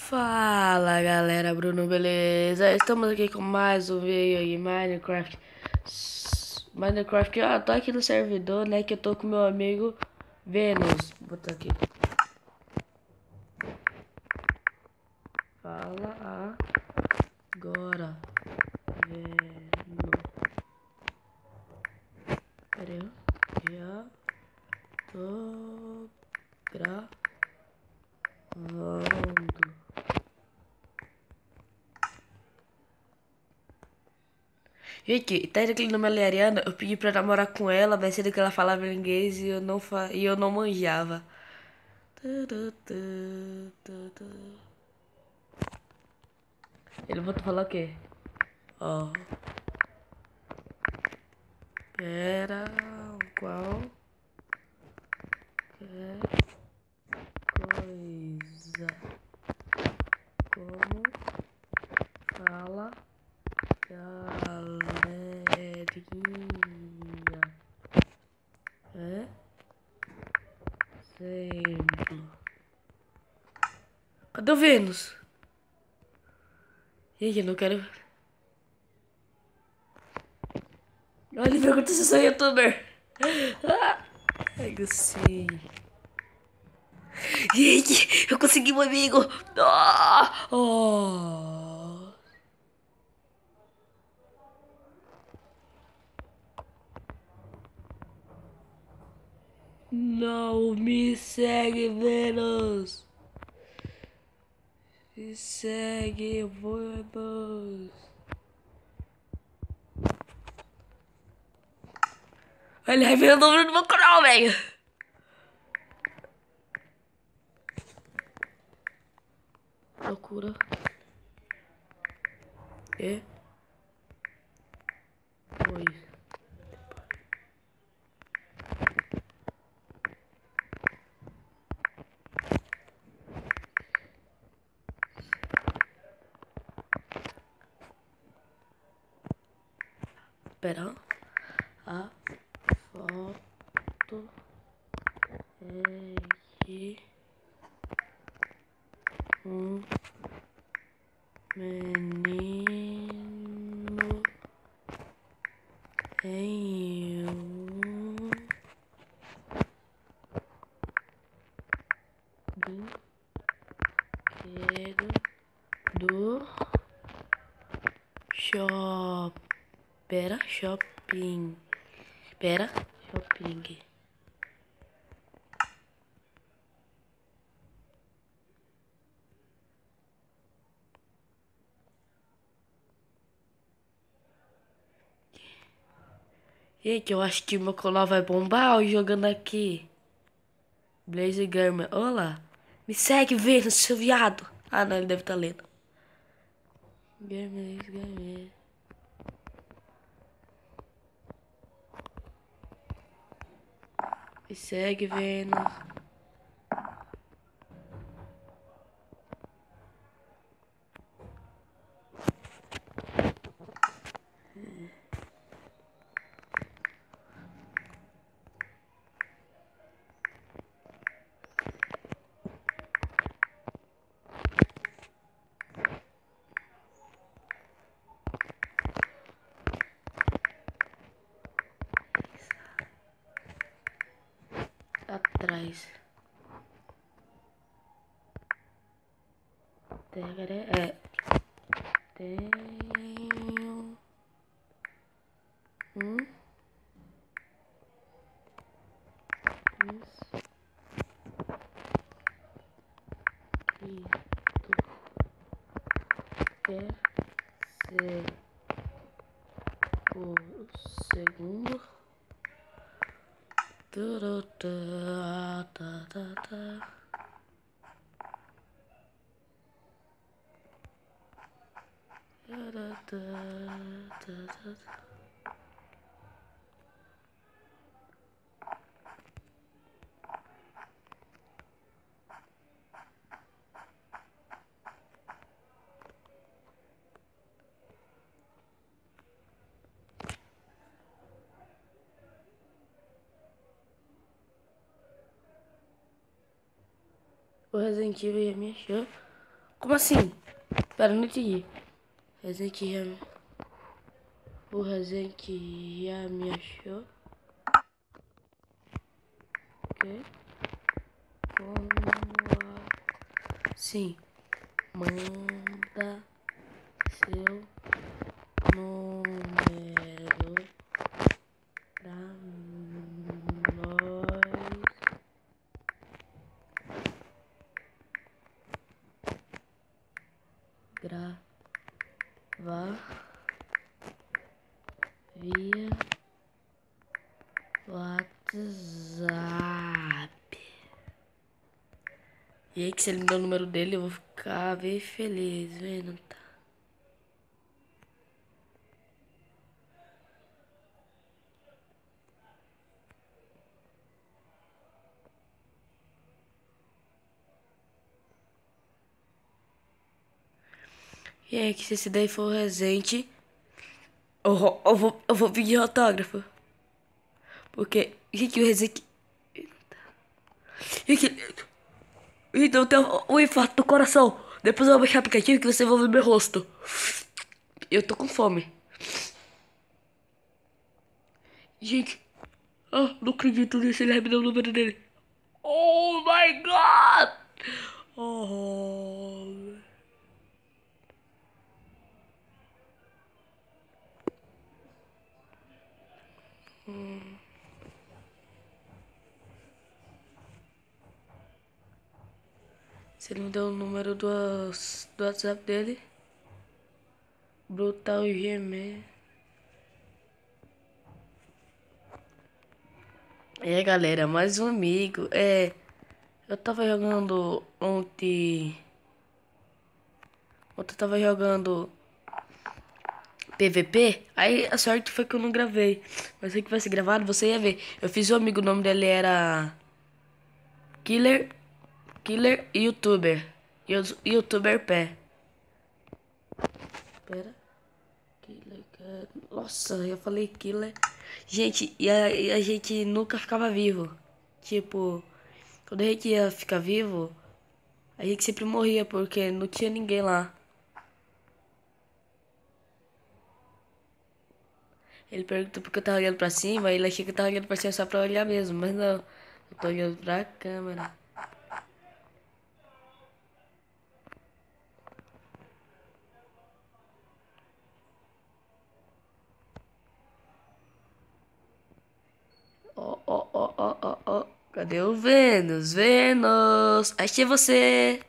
Fala galera, Bruno, beleza? Estamos aqui com mais um vídeo em Minecraft. Minecraft, ó, tô aqui no servidor, né? Que eu tô com meu amigo Venus. Vou botar aqui. Fala agora, Venus. Pera aí, já tô gravando. Gente, tá aqui numa Lariana, eu pedi pra namorar com ela, mas sendo que ela falava inglês e eu não manjava. Ele voltou a falar o quê? Ó, pera, qualquer coisa, como fala, galerinha, é exemplo. Cadê o Vênus? Gente, eu não quero. Olha, ele pergunta se eu sou youtuber. Ai, eu sei. Gente, eu consegui um amigo. Ah! Oh. Não me segue, Vênus. Me segue, Vênus. Ele vai ver o número do meu canal, velho. Loucura. E? Pois. Pera. A foto é de um menino em um brinquedo do shopping. Pera, shopping. Pera, shopping. Gente, eu acho que o meu canal vai bombar jogando aqui. Blaze Gamer. Olá. Me segue, Vênus, seu viado. Ah, não, ele deve estar lendo. Gamer, Gamer. Me segue, Vênus. Atrás. É. Tenho um inscrito. Quer ser o segundo? Tarata, tá, tá, tá. Tarata, tá, tá, tá. O Resident Evil ia me achar. Como assim? Pera, não entendi. Resenha que já... O resenha que já me achou. Ok. Como assim? Manda seu número pra nós gravar via WhatsApp. E aí que se ele me der o número dele, eu vou ficar bem feliz, vendo? Tá. E aí que se esse daí for o Resende, eu vou pedir autógrafo. Porque, gente, o Resende... Gente, então tem um infarto do coração. Depois eu vou baixar o aplicativo que você vai ver meu rosto. Eu tô com fome. Gente, não acredito nisso, ele me deu o número dele. Oh my god! Oh. Se ele me deu o número do WhatsApp dele. Brutal Gmail. É, galera, mais um amigo. Eu tava jogando ontem. Ontem eu tava jogando PVP. Aí a sorte foi que eu não gravei. Mas se tivesse gravado, você ia ver. Eu fiz um amigo, o nome dele era Killer. Killer YouTuber. YouTuber pé. Pera. Killer. Nossa, eu falei killer. Gente, e a gente nunca ficava vivo. Tipo, quando a gente ia ficar vivo, a gente sempre morria porque não tinha ninguém lá. Ele perguntou porque eu tava olhando pra cima, ele achou que eu tava olhando pra cima só pra olhar mesmo, mas não. Eu tô olhando pra câmera. Ó, ó, ó, ó, ó, ó. Cadê o Vênus? Vênus! Achei você!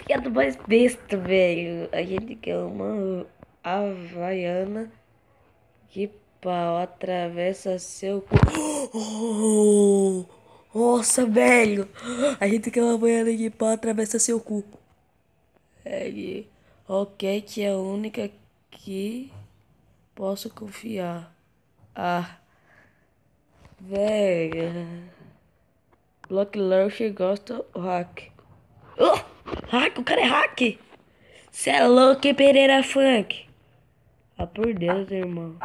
Ficando mais besta, velho. A gente quer uma Havaiana que pau atravessa seu cu. Oh, nossa, velho! A gente quer uma Havaiana que pau atravessa seu cu. Ele, ok, que é a única que posso confiar. Ah, velho. Block Lurch gosta hack. Oh, hack, o cara é hack. Cê é louco, hein, Pereira Funk? Ah, por Deus, irmão.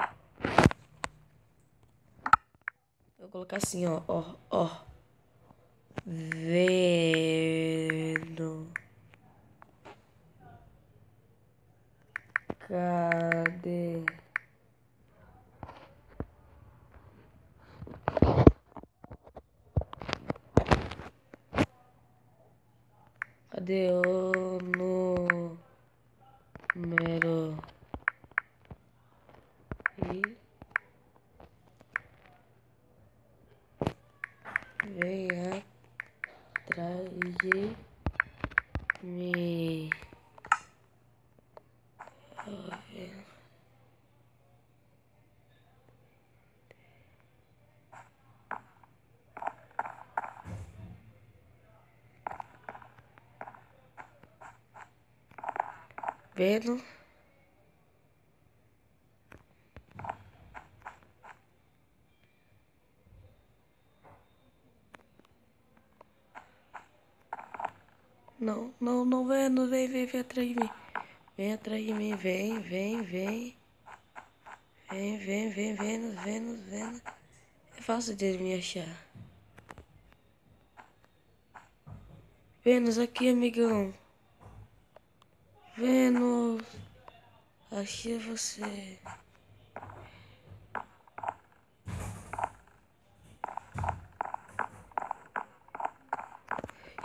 Vou colocar assim, ó, ó, ó. Vendo. Cadê? Cadê o número? E vem atrás de mim. Vendo? Não, não, não, vendo, vem atrás de mim. Vem atrás de mim, vem. Vem, Vênus. É fácil dele me achar. Vênus, aqui, amigão. Vênus, achei você.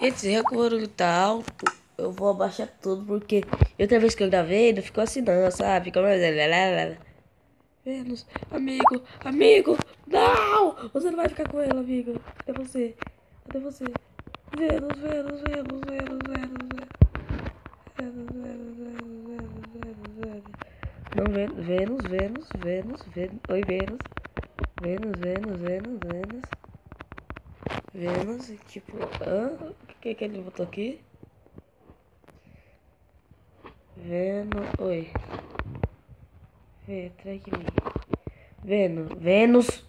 Gente, se o barulho tá alto, eu vou abaixar tudo, porque outra vez que eu gravei, não ficou assim não, sabe? Ficou mais... Vênus, amigo, amigo, não! Você não vai ficar com ela, amigo. Cadê você? Cadê você? Vênus, Vênus, Vênus, Vênus, Vênus, Vênus. Vênus, Vênus, Vênus, Vênus, Vênus, Vênus. Não, Vênus, Vênus, Vênus, Vênus. Oi, Vênus. Vênus, Vênus, Vênus, Vênus. Vênus, tipo, o que ele botou aqui? Vênus, oi. Vê, traz aqui. Vênus, Vênus.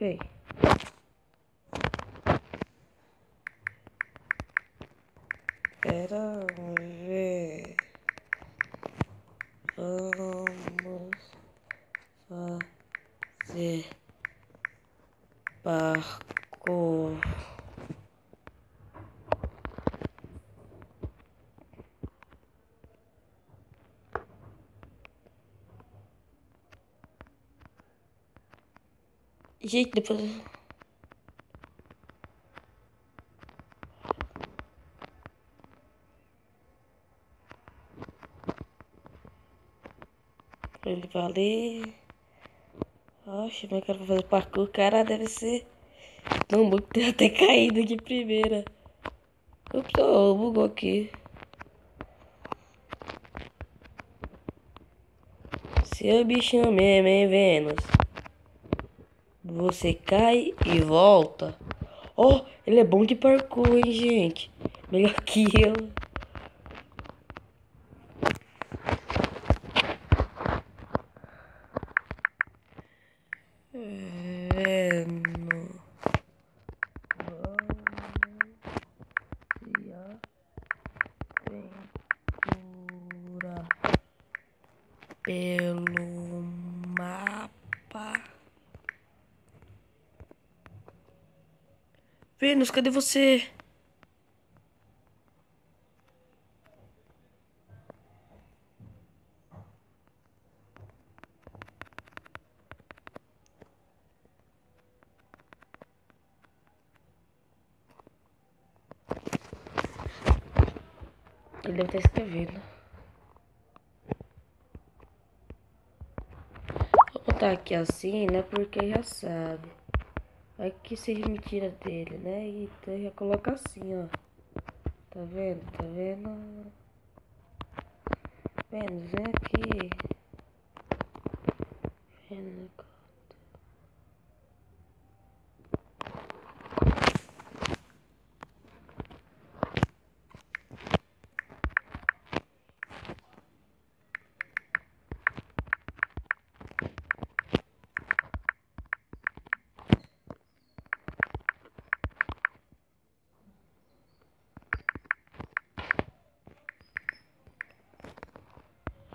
Vem. Pera, ver. Vamos fazer parkour. Gente, depois... Ele vai ali. Oxe, mas o cara vai fazer parkour. O cara deve ser... Não, ter até caído de primeira. Ops, bugou aqui. Seu bichinho mesmo, hein, Vênus? Você cai e volta. Oh, ele é bom de parkour, hein, gente? Melhor que eu. Vênus. Aventura pelo mapa. Vênus, cadê você? Ele deve estar escrevendo. Vou botar aqui assim, né? Porque já sabe. Vai que se mentira dele, né? Então já coloca assim, ó. Tá vendo? Tá vendo? Vênus, vem aqui. Vênus.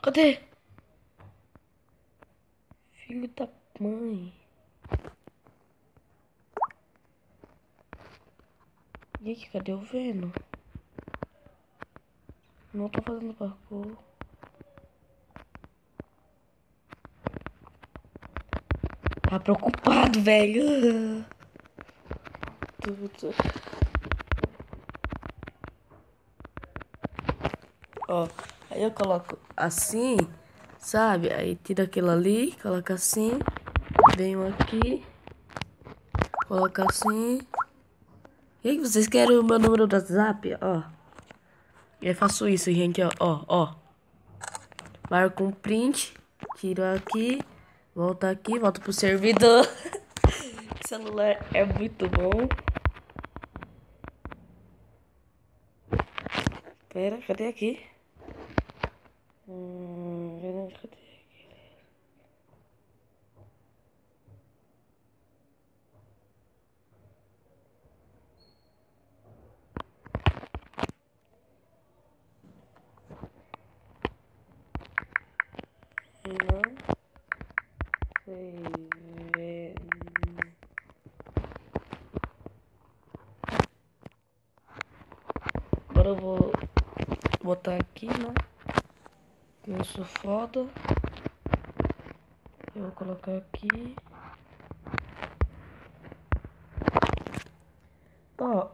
Cadê? Filho da mãe. Gente, cadê o Vênus? Não tô fazendo parkour. Tá preocupado, velho. Ó, aí eu coloco assim, sabe? Aí tira aquilo ali, coloca assim. Venho aqui, coloca assim. E aí, vocês querem o meu número do WhatsApp? Ó. E aí faço isso, gente, ó. Marco um print, tiro aqui, volto pro servidor. O celular é muito bom. Pera, cadê aqui? Cadê? Não sei ver. agora eu vou botar aqui, né? Eu sou foda. Eu vou colocar aqui. Ó,